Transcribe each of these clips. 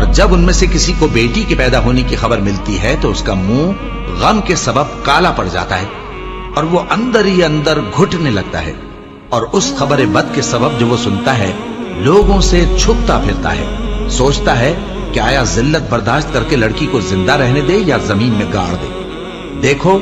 اور جب ان میں سے کسی کو بیٹی کے پیدا ہونے کی خبر ملتی ہے تو اس کا منہ غم کے سبب کالا پڑ جاتا ہے اور وہ اندر ہی اندر گھٹنے لگتا ہے، اور اس خبر بد کے سبب جو وہ سنتا ہے لوگوں سے چھپتا پھرتا ہے، سوچتا ہے کہ آیا ذلت برداشت کر کے لڑکی کو زندہ رہنے دے یا زمین میں گاڑ دے۔ دیکھو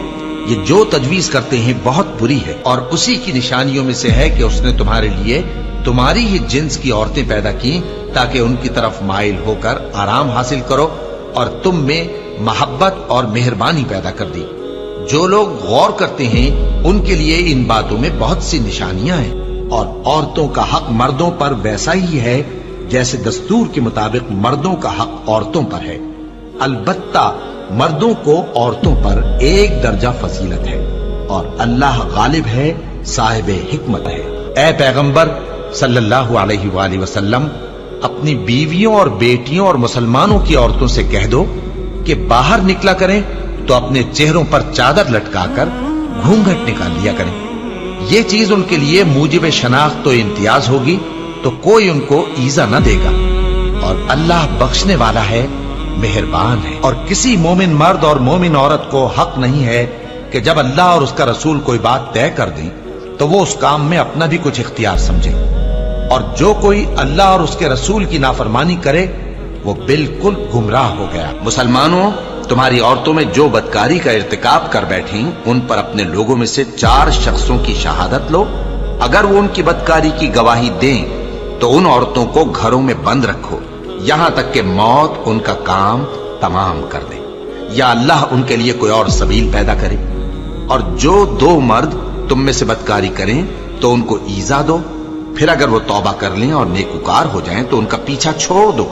یہ جو تجویز کرتے ہیں بہت بری ہے، اور اسی کی نشانیوں میں سے ہے کہ اس نے تمہارے لیے تمہاری ہی جنس کی عورتیں پیدا کی تاکہ ان کی طرف مائل ہو کر آرام حاصل کرو، اور تم میں محبت اور مہربانی پیدا کر دی۔ جو لوگ غور کرتے ہیں ان کے لیے ان باتوں میں بہت سی نشانیاں ہیں، اور عورتوں کا حق مردوں پر ویسا ہی ہے جیسے دستور کے مطابق مردوں کا حق عورتوں پر ہے، البتہ مردوں کو عورتوں پر ایک درجہ فضیلت ہے، اور اللہ غالب ہے، صاحب حکمت ہے۔ اے پیغمبر صلی اللہ علیہ وآلہ وسلم، اپنی بیویوں اور بیٹیوں اور مسلمانوں کی عورتوں سے کہہ دو کہ باہر نکلا کریں تو اپنے چہروں پر چادر لٹکا کر گھونگھٹ نکال لیا کریں، یہ چیز ان کے لیے موجب شناخت و امتیاز ہوگی تو کوئی ان کو ایذا نہ دے گا، اور اللہ بخشنے والا ہے، مہربان ہے۔ اور کسی مومن مرد اور مومن عورت کو حق نہیں ہے کہ جب اللہ اور اس کا رسول کوئی بات طے کر دیں تو وہ اس کام میں اپنا بھی کچھ اختیار سمجھے، اور جو کوئی اللہ اور اس کے رسول کی نافرمانی کرے وہ بالکل گمراہ ہو گیا۔ مسلمانوں، تمہاری عورتوں میں جو بدکاری کا ارتکاب کر بیٹھیں ان پر اپنے لوگوں میں سے 4 شخصوں کی شہادت لو، اگر وہ ان کی بدکاری کی گواہی دیں تو ان عورتوں کو گھروں میں بند رکھو یہاں تک کہ موت ان کا کام تمام کر دے، یا اللہ ان کے لیے کوئی اور سبیل پیدا کرے۔ اور جو 2 مرد تم میں سے بدکاری کریں تو ان کو ایذا دو، پھر اگر وہ توبہ کر لیں اور نیکوکار ہو جائیں تو ان کا پیچھا چھوڑ دو،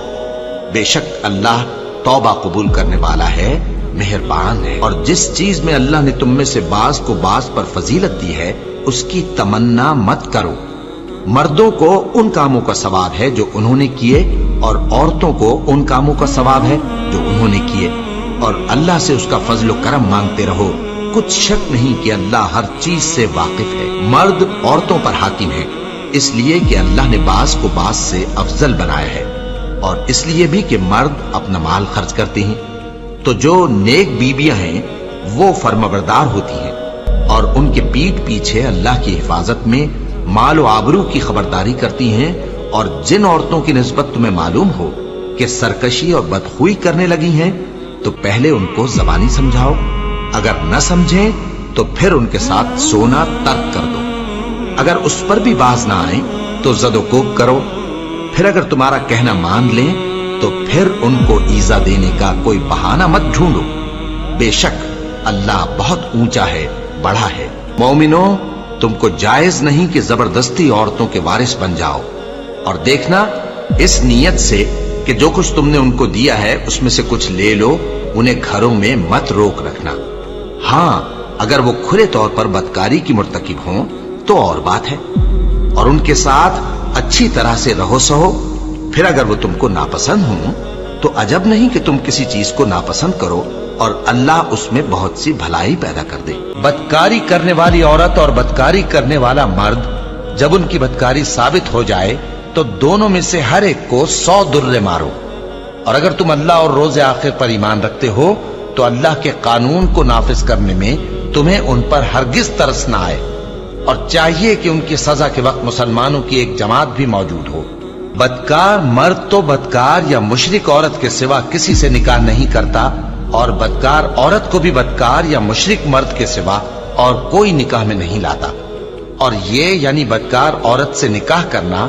بے شک اللہ توبہ قبول کرنے والا ہے، مہربان ہے۔ اور جس چیز میں اللہ نے تم میں سے بعض کو بعض پر فضیلت دی ہے اس کی تمنا مت کرو، مردوں کو ان کاموں کا ثواب ہے جو انہوں نے کیے، اور عورتوں کو ان کاموں کا ثواب ہے جو انہوں نے کیے، اور اللہ سے اس کا فضل و کرم مانگتے رہو، کچھ شک نہیں کہ اللہ ہر چیز سے واقف ہے۔ مرد عورتوں پر حاکم ہے اس لیے کہ اللہ نے بعض کو بعض سے افضل بنایا ہے، اور اس لیے بھی کہ مرد اپنا مال خرچ کرتے ہیں، تو جو نیک بیویاں ہیں وہ فرمانبردار ہوتی ہیں، اور ان کے پیٹھ پیچھے اللہ کی حفاظت میں مال و آبرو کی خبرداری کرتی ہیں، اور جن عورتوں کی نسبت تمہیں معلوم ہو کہ سرکشی اور بدخوئی کرنے لگی ہیں تو پہلے ان کو زبانی سمجھاؤ، اگر نہ سمجھیں تو پھر ان کے ساتھ سونا ترک کر دو، اگر اس پر بھی باز نہ آئیں تو زد و کوب کرو، پھر اگر تمہارا کہنا مان لیں تو پھر ان کو ایذا دینے کا کوئی بہانہ مت ڈھونڈو، بے شک اللہ بہت اونچا ہے، بڑا ہے۔ مومنوں، تم کو جائز نہیں کہ زبردستی عورتوں کے وارث بن جاؤ، اور دیکھنا اس نیت سے کہ جو کچھ تم نے ان کو دیا ہے اس میں سے کچھ لے لو، انہیں گھروں میں مت روک رکھنا، ہاں اگر وہ کھلے طور پر بدکاری کی مرتکب ہوں تو اور بات ہے، اور ان کے ساتھ اچھی طرح سے رہو سہو، پھر اگر وہ تم کو ناپسند ہوں تو عجب نہیں کہ تم کسی چیز کو ناپسند کرو، اور اللہ اس میں بہت سی بھلائی پیدا کر دے۔ بدکاری کرنے والی عورت اور بدکاری کرنے والا مرد جب ان کی بدکاری ثابت ہو جائے تو دونوں میں سے ہر ایک کو 100 درے مارو، اور اگر تم اللہ اور روز آخر پر ایمان رکھتے ہو تو اللہ کے قانون کو نافذ کرنے میں تمہیں ان پر ہرگز ترس نہ آئے، اور چاہیے کہ ان کی سزا کے وقت مسلمانوں کی ایک جماعت بھی موجود ہو۔ بدکار مرد تو بدکار یا مشرک عورت کے سوا کسی سے نکاح نہیں کرتا، اور بدکار عورت کو بھی بدکار یا مشرک مرد کے سوا اور کوئی نکاح میں نہیں لاتا، اور یہ یعنی بدکار عورت سے نکاح کرنا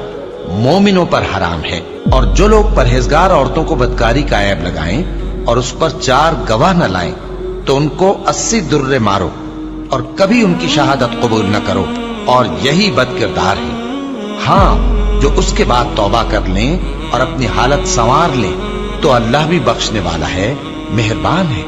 مومنوں پر حرام ہے۔ اور جو لوگ پرہیزگار عورتوں کو بدکاری کا عیب لگائیں اور اس پر 4 گواہ نہ لائیں تو ان کو 80 درے مارو، اور کبھی ان کی شہادت قبول نہ کرو، اور یہی بد کردار ہے۔ ہاں جو اس کے بعد توبہ کر لیں اور اپنی حالت سنوار لیں تو اللہ بھی بخشنے والا ہے، مہربان ہے۔